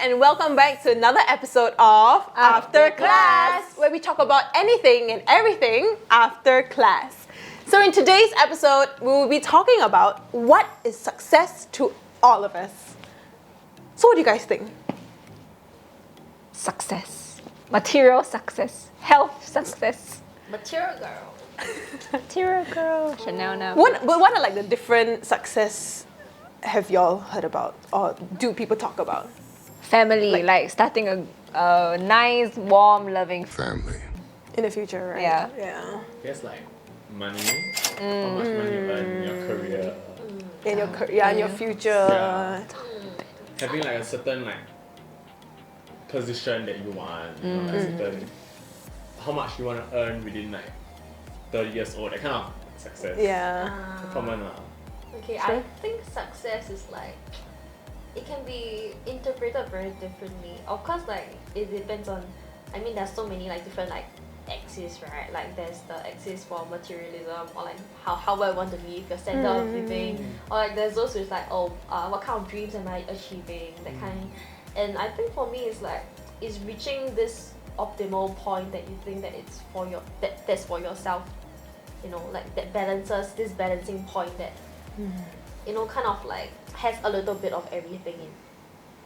and welcome back to another episode of After Class, where we talk about anything and everything after class. So in today's episode, we will be talking about what is success to all of us. So what do you guys think? Success. Material success. Health success. Material girl. Material girl. Chanel now. What are like the different success have y'all heard about or do people talk about? Family, like starting a nice, warm, loving family. In the future, right? Yeah. Yeah. I guess like money, how much money you earn in your career. In your in your future. Yeah. Having like a certain like position that you want, you know, like certain how much you want to earn within like 30 years old, that kind of success. Yeah. Common lah. Okay, Sure. I think success is like, it can be interpreted very differently. Of course, like, it depends on, I mean, there's so many like different like axes, right? Like there's the axis for materialism, or like how I want to live, your standard of living, or like there's those who's like, what kind of dreams am I achieving, that kind. And I think for me it's like, it's reaching this optimal point that you think that it's for your, that's for yourself, you know, like that balances, this balancing point that you know, kind of like has a little bit of everything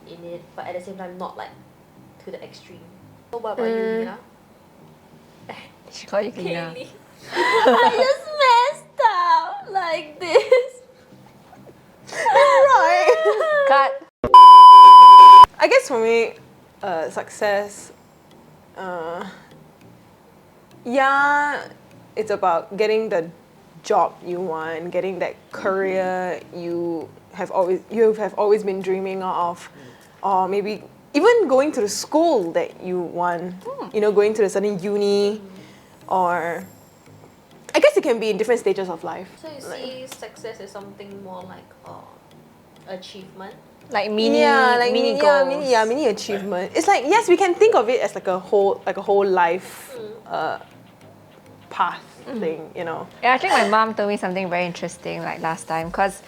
in it, but at the same time not like to the extreme. So what about you, Nina? She called you cleaner. Kaylee. I just messed up like this. Right. Cut. I guess for me, success, yeah, it's about getting the job you want, getting that career you have always been dreaming of, or maybe even going to the school that you want. You know, going to a certain uni, or I guess it can be in different stages of life. So you see success as something more like achievement. Like mini mini goals. mini achievement. It's like, yes, we can think of it as like a whole life path thing, you know. Yeah, I think my mom told me something very interesting like last time, because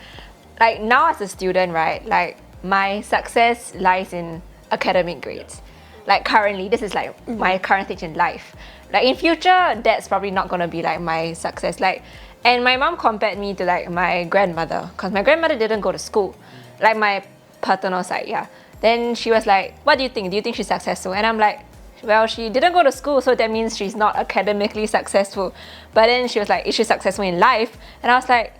like now as a student, right, like my success lies in academic grades. Like currently, this is like my current stage in life. Like in future, that's probably not gonna be like my success. Like, and my mom compared me to like my grandmother, because my grandmother didn't go to school, like my paternal side, yeah. Then she was like, what do you think? Do you think she's successful? And I'm like, well, she didn't go to school, so that means she's not academically successful. But then she was like, is she successful in life? And I was like,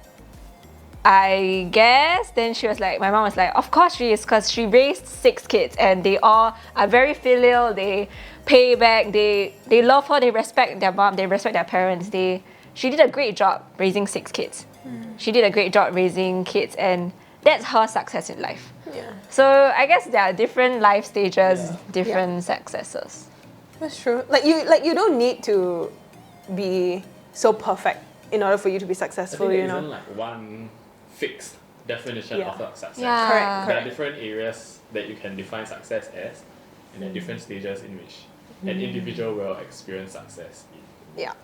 I guess. Then she was like, my mom was like, of course she is, because she raised 6 kids and they all are very filial, they pay back, they love her, they respect their mom, they respect their parents. She did a great job raising 6 kids. She did a great job raising kids, and that's her success in life. Yeah, So I guess there are different life stages, different successes. that's true. Like you don't need to be so perfect in order for you to be I successful, think there you know. isn't like one fixed definition Yeah. of success. Yeah. Correct. There are different areas that you can define success as, and there are different stages in which an individual will experience success in. Yeah.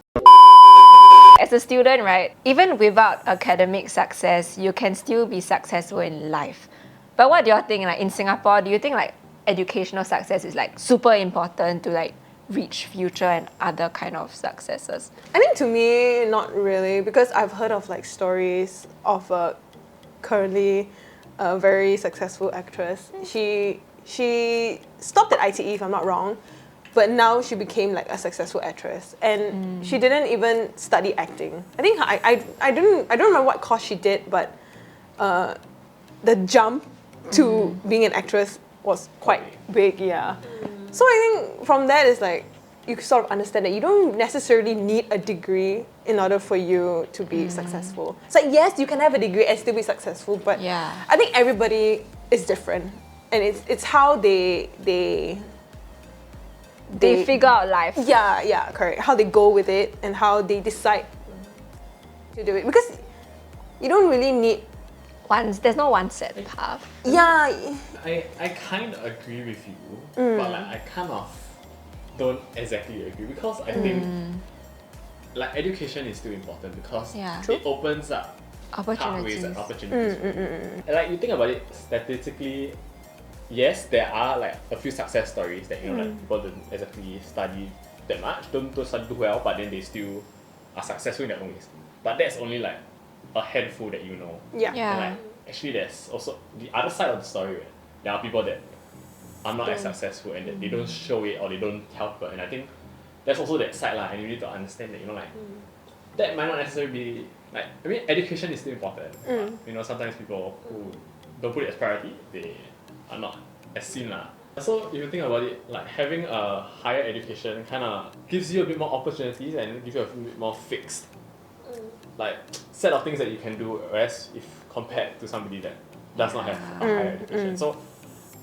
As a student, right, even without academic success, you can still be successful in life. But what do you think, like in Singapore, do you think like educational success is like super important to like reach future and other kind of successes? I think to me, not really, because I've heard of like stories of a currently a very successful actress. She stopped at ITE, if I'm not wrong, but now she became like a successful actress, and she didn't even study acting. I think I don't remember what course she did, but the jump to being an actress was quite big, yeah. So I think from that is like, you sort of understand that you don't necessarily need a degree in order for you to be successful. It's like, yes, you can have a degree and still be successful, but Yeah. I think everybody is different, and it's how they Figure out life. yeah, correct. How they go with it and how they decide to do it, because you don't really need. There's no one set path. Yeah, I kind of agree with you, but like I kind of don't exactly agree, because I think like education is still important, because Yeah. it opens up pathways Opportunities. and opportunities. And like you think about it statistically, yes, there are like a few success stories that like people don't exactly study that much, don't study too well, but then they still are successful in their own ways. But that's only like a handful that you know. Yeah. Yeah. And like actually there's also the other side of the story where there are people that are not as successful and that they don't show it or they don't tell people. And I think that's also that side and you need to understand that, like that might not necessarily be like, I mean, education is still important. But, sometimes people who don't put it as priority, they are not as seen lah. So if you think about it, like having a higher education kind of gives you a bit more opportunities and gives you a bit more fixed like set of things that you can do, whereas if compared to somebody that does not have a higher education. So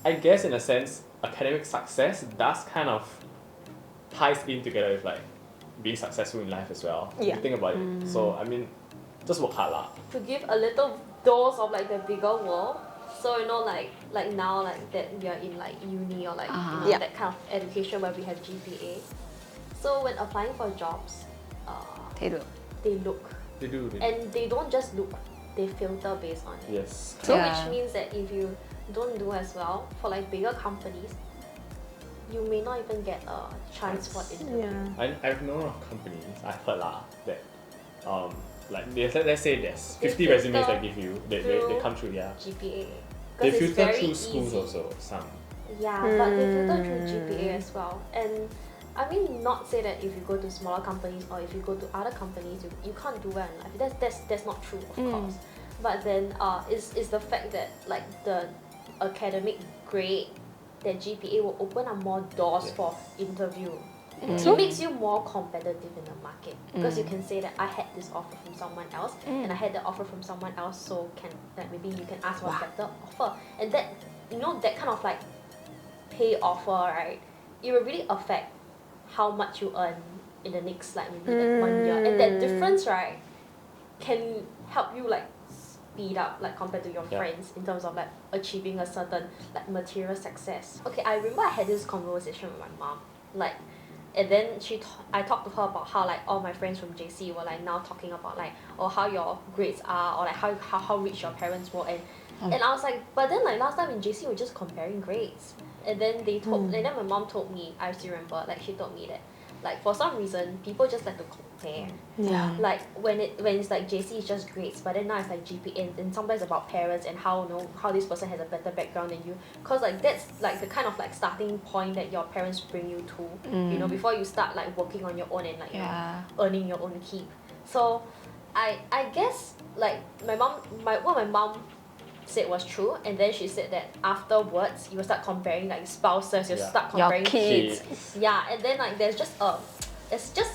I guess in a sense, academic success does kind of ties in together with like being successful in life as well. If you think about it. So I mean, just work hard lah. To give a little dose of like the bigger world. So like now like that we are in like uni or like that kind of education where we have GPA. So when applying for jobs, They look. they look. They do. And they don't just look, they filter based on it. Yes. So Yeah. which means that if you don't do as well for like bigger companies, you may not even get a chance for interview. Yeah. I've known of companies, I've heard lah, that like let's say there's They 50 resumes filter I give you, they through come through, yeah. GPA. They 'Cause it's filter very through schools easy. also, some. Yeah, but they filter through GPA as well. And I mean, not say that if you go to smaller companies or if you go to other companies, you can't do well in life. That's not true, of course. But then is the fact that like the academic grade, that GPA will open up more doors for interview. It makes you more competitive in the market because you can say that I had this offer from someone else and I had the offer from someone else, so maybe you can ask for a better offer. And that that kind of like pay offer, right? It will really affect how much you earn in the next like maybe like 1 year, and that difference, right, can help you like speed up like compared to your friends in terms of like achieving a certain like material success. Okay, I remember I had this conversation with my mom, like, and then I talked to her about how like all my friends from JC were like now talking about like how your grades are or like how rich your parents were, and I was like, but then like last time in JC we're just comparing grades, and then and then my mom told me, I still remember, like she told me that like for some reason people just like to compare. Yeah. Like when it's like JC is just grades, but then now it's like GPA, and sometimes about parents and how how this person has a better background than you, cause like that's like the kind of like starting point that your parents bring you to, before you start like working on your own and like earning your own keep. So I guess like what my mom said was true, and then she said that afterwards you will start comparing like spouses, you start comparing Your kids. Yeah, and then like there's just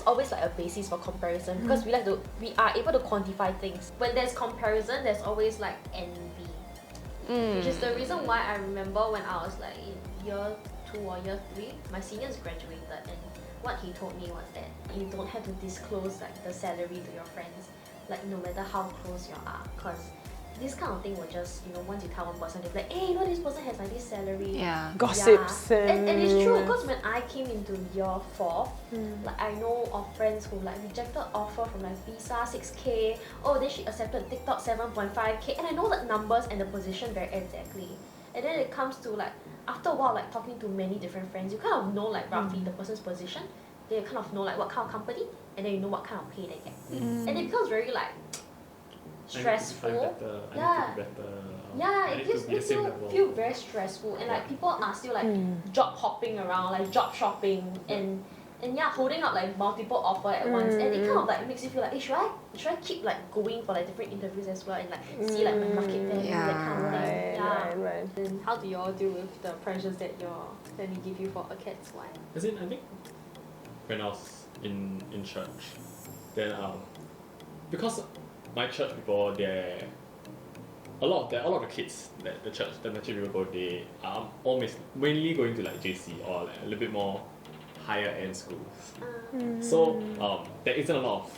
always like a basis for comparison because we are able to quantify things. When there's comparison, there's always like envy, which is the reason why I remember when I was like in year 2 or year 3, my seniors graduated, and what he told me was that you don't have to disclose like the salary to your friends, like no matter how close you are, because this kind of thing will just, once you tell one person, they'll be like, hey, this person has like this salary. Yeah. Gossips. And it's true, because when I came into year 4, like I know of friends who like rejected offer from like Visa 6K, then she accepted TikTok 7.5K, and I know the numbers and the position very exactly. And then it comes to like, after a while, like talking to many different friends, you kind of know like roughly the person's position, then you kind of know like what kind of company, and then you know what kind of pay they get. And it becomes very like stressful. It makes you feel very stressful, and like people are still like job hopping around, like job shopping, and holding up like multiple offers at once, and it kind of like makes you feel like, hey, should I keep like going for like different interviews as well, and like see like my market value, that kind of thing. Right. Then how do you all deal with the pressures that your family give you for a cat's wine? As in, I think when I was in church, then because my church people, a lot of the kids that the church people go, they are almost mainly going to like JC or like a little bit more higher end schools. So there isn't a lot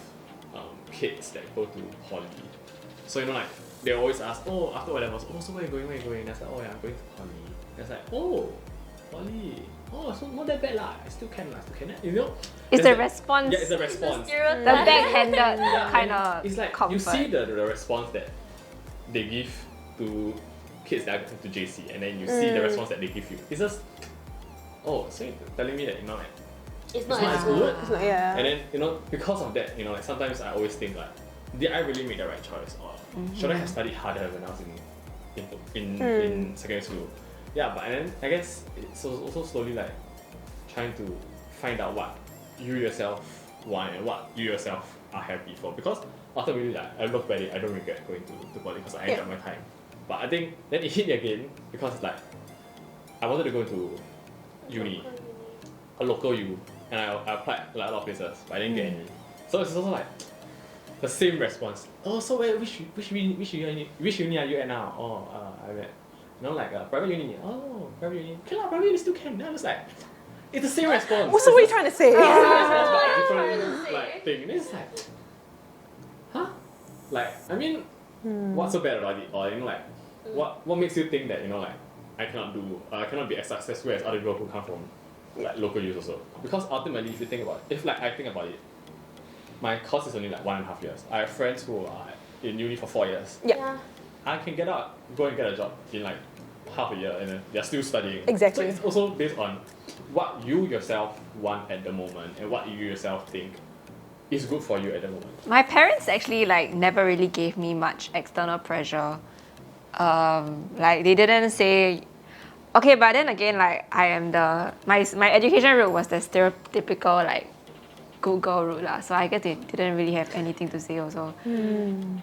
of kids that go to poly. So like they always ask, after O-levels, so where are you going? That's like, yeah, I'm going to poly. That's like, poly. So not that bad lah. I still can. It's the response. Yeah, it's the response. The backhanded kind of it's like comfort. you see the response that they give to kids that are going to JC and then you see the response that they give you. It's just, oh, so you're telling me that, you know, like, It's not not as good. It's not, yeah. And then, you know, because of that, you know, like sometimes I always think like, did I really make the right choice, or should I have studied harder when I was in secondary school? Yeah, but then I guess it's also slowly like trying to find out what you yourself want and what you yourself are happy for. Because ultimately, like, I look at it, I don't regret going to poly because I enjoyed my time. But I think then it hit me again because like I wanted to go to uni, a local U, and I applied like a lot of places, but I didn't get any. So it's also like the same response. Oh, so which uni are you at now? Oh, I'm at, you know, like private uni. Oh, private uni. Okay lah, private uni still can. Then I was like, it's the same response. What's what are you trying to say? It's the same response, but a different like thing. And it's like, huh? Like, I mean, what's so bad about it? Or, you know, like, what makes you think that, you know, like, I cannot be as successful as other people who come from like local U's also? Because ultimately, if you think about it, I think about it, my course is only like 1.5 years. I have friends who are in uni for 4 years. Yeah. I can go and get a job in like half a year, and then they're still studying. Exactly. So it's also based on what you yourself want at the moment and what you yourself think is good for you at the moment. My parents actually like never really gave me much external pressure. Like they didn't say, okay, but then again, like I am my education route was the stereotypical like good girl route lah. So I guess they didn't really have anything to say also.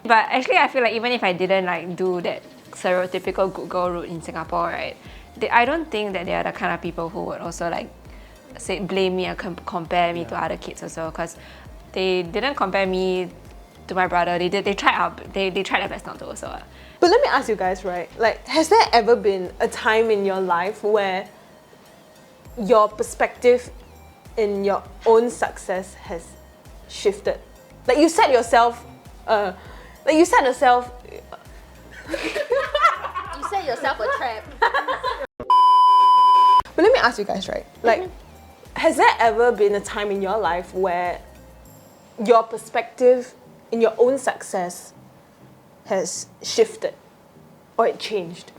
But actually, I feel like even if I didn't like do that stereotypical good girl route in Singapore, right? I don't think that they are the kind of people who would also like say blame me or compare me to other kids also, because they didn't compare me to my brother. They tried their best not to also. But let me ask you guys, right? Like, has there ever been a time in your life where your perspective in your own success has shifted? Like you set yourself, You set yourself a trap. But let me ask you guys, right? Like, has there ever been a time in your life where your perspective in your own success has shifted or it changed?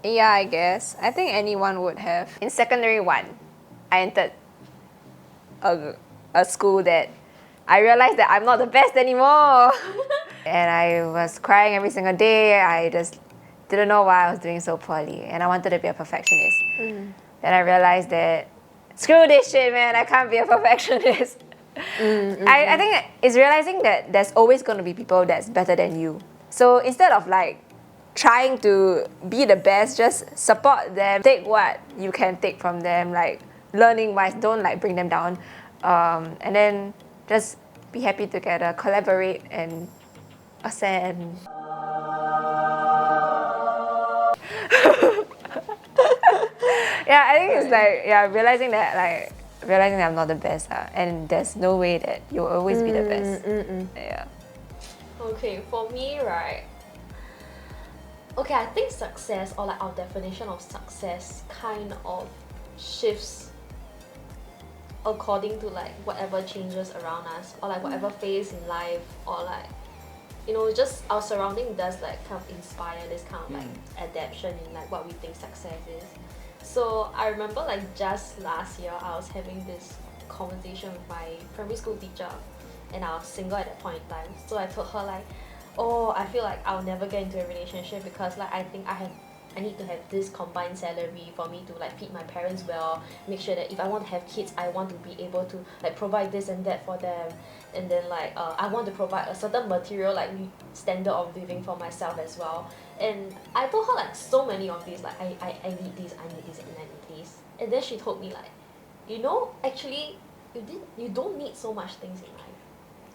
Yeah, I guess. I think anyone would have. In secondary 1, I entered a school that I realized that I'm not the best anymore. And I was crying every single day. I just didn't know why I was doing so poorly. And I wanted to be a perfectionist. Then I realized that, screw this shit, man. I can't be a perfectionist. I think it's realizing that there's always going to be people that's better than you. So instead of like trying to be the best, just support them, take what you can take from them, like learning wise, don't like bring them down, and then just be happy together, collaborate and ascend. Yeah, I think it's like realizing that I'm not the best, and there's no way that you'll always be the best. Yeah. Okay, for me, right? Okay, I think success, or like our definition of success, kind of shifts according to like whatever changes around us, or like whatever phase in life, or like, you know, just our surrounding does like kind of inspire this kind of like adaptation in like what we think success is. So I remember like just last year I was having this conversation with my primary school teacher, and I was single at that point in time. So I told her like, oh, I feel like I'll never get into a relationship because like I think I need to have this combined salary for me to like feed my parents well, make sure that if I want to have kids, I want to be able to like provide this and that for them, and then like I want to provide a certain material like standard of living for myself as well. And I told her like so many of these, like I need this, I need this, and I need this. And then she told me like, you know, actually you don't need so much things in life.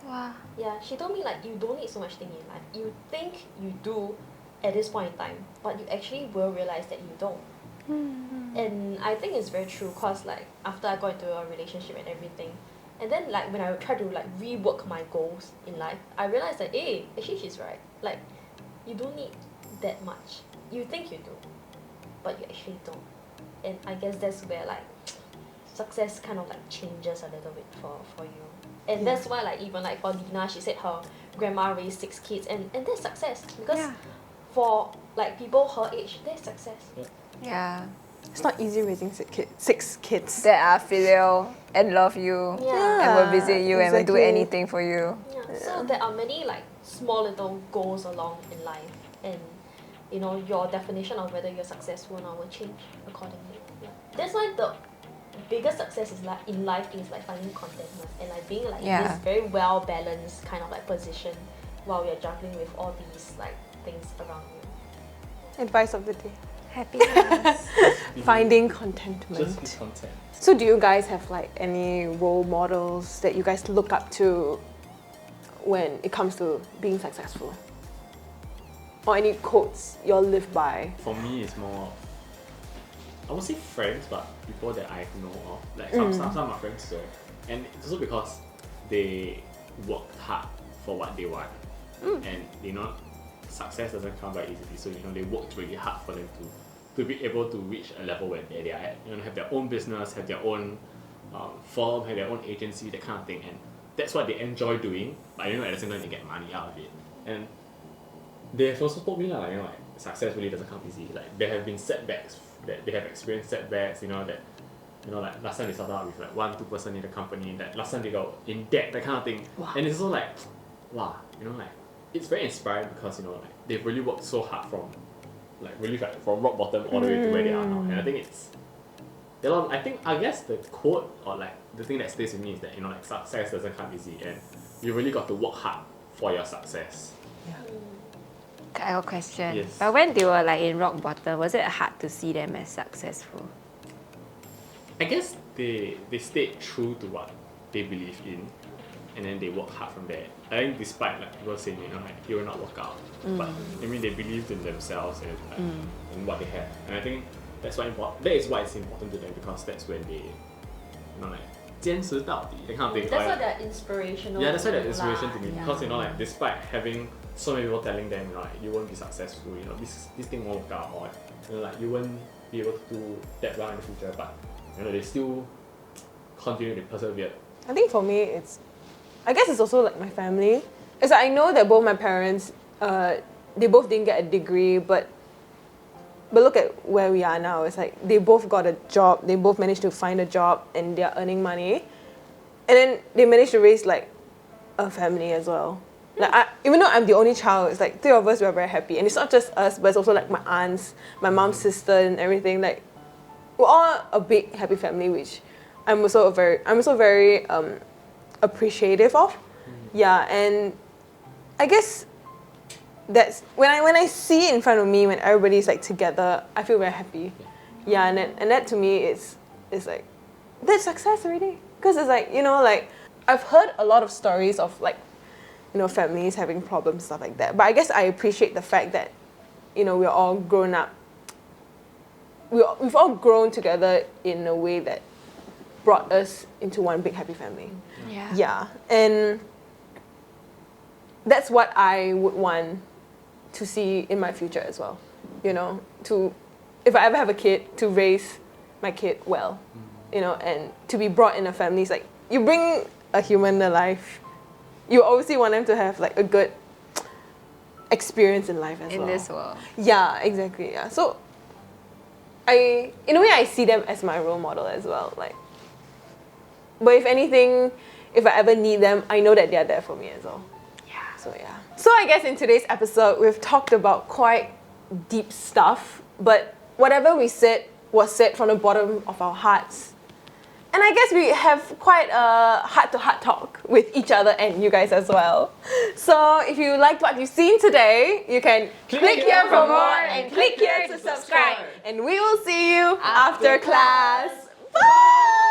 Wow. Yeah, she told me like you don't need so much thing in life. You think you do at this point in time, but you actually will realize that you don't. And I think it's very true, cause like after I got into a relationship and everything, and then like when I try to like rework my goals in life, I realized that hey, actually she's right. Like you don't need that much. You think you do, but you actually don't. And I guess that's where like success kind of like changes a little bit for you. And that's why like even like for Lina, she said her grandma raised 6 kids, and that's success because for like people her age, that's success. Yeah. It's not easy raising six kids. That are filial and love you Yeah. and will visit you and will do exactly. anything for you. Yeah. So there are many like small little goals along in life, and you know your definition of whether you're successful or not will change accordingly. Yeah. That's why the biggest success is like in life is like finding contentment and like being like in this very well balanced kind of like position while you're juggling with all these like things around you. Advice of the day. Happiness. Finding contentment. Just be content. So do you guys have like any role models that you guys look up to when it comes to being successful? Or any quotes you all live by? For me, it's more, I would say friends, but people that I know of. Like some of my friends too. And it's also because they worked hard for what they want. And you know, success doesn't come by easily. So you know, they worked really hard for them to be able to reach a level where they are at. You know, have their own business, have their own firm, have their own agency, that kind of thing. And that's what they enjoy doing. But you know, at the same time, they get money out of it. And they've also told me like, you know, like success really doesn't come easy. Like there have been setbacks, that they have experienced setbacks. You know that, you know, like last time they started out with like 1-2% in the company. That last time they got in debt, that kind of thing. Wow. And it's also like, wow, you know, like it's very inspiring because you know like they've really worked so hard from rock bottom all the way to where they are now. And I think it's, you know, I guess the quote or like the thing that stays with me is that you know like success doesn't come easy and you really got to work hard for your success. I have a question. Yes. But when they were like in rock bottom, was it hard to see them as successful? I guess they stayed true to what they believe in, and then they work hard from there. I think despite like people saying, you know, like it will not work out, but I mean they believed in themselves and like, in what they had, and I think that's why that is why it's important to them because that's when they, you know, like 坚持到底 that kind of thing. That's why they're inspirational. Yeah, that's why they're to you inspiration lah. to me Yeah. because you know like despite having so many people telling them, you know, like you won't be successful, you know, this thing won't work out, or you know, like you won't be able to do that well in the future, but you know they still continue to persevere. I think for me, I guess it's also like my family. It's like I know that both my parents, they both didn't get a degree, but look at where we are now. It's like they both got a job, they both managed to find a job, and they're earning money, and then they managed to raise like a family as well. Like even though I'm the only child, it's like three of us were very happy, and it's not just us, but it's also like my aunts, my mom's sister, and everything. Like we're all a big happy family, which I'm also very appreciative of. Yeah, and I guess that's when I see it in front of me when everybody's like together, I feel very happy. Yeah, and that to me is like that's success already. Because it's like, you know, like I've heard a lot of stories of like, you know, families having problems, stuff like that. But I guess I appreciate the fact that, you know, we're all grown up. We've all grown together in a way that brought us into one big happy family. Yeah. Yeah, and that's what I would want to see in my future as well. You know, if I ever have a kid, to raise my kid well, you know, and to be brought in a family. It's like you bring a human alive, you obviously want them to have like a good experience in life as well. In this world. Yeah, exactly. Yeah, so in a way, I see them as my role model as well. Like, but if anything, if I ever need them, I know that they're there for me as well. Yeah. So yeah. So I guess in today's episode, we've talked about quite deep stuff, but whatever we said was said from the bottom of our hearts. And I guess we have quite a heart-to-heart talk with each other and you guys as well. So if you liked what you've seen today, you can click here for more and click here to subscribe. And we will see you after class. Bye!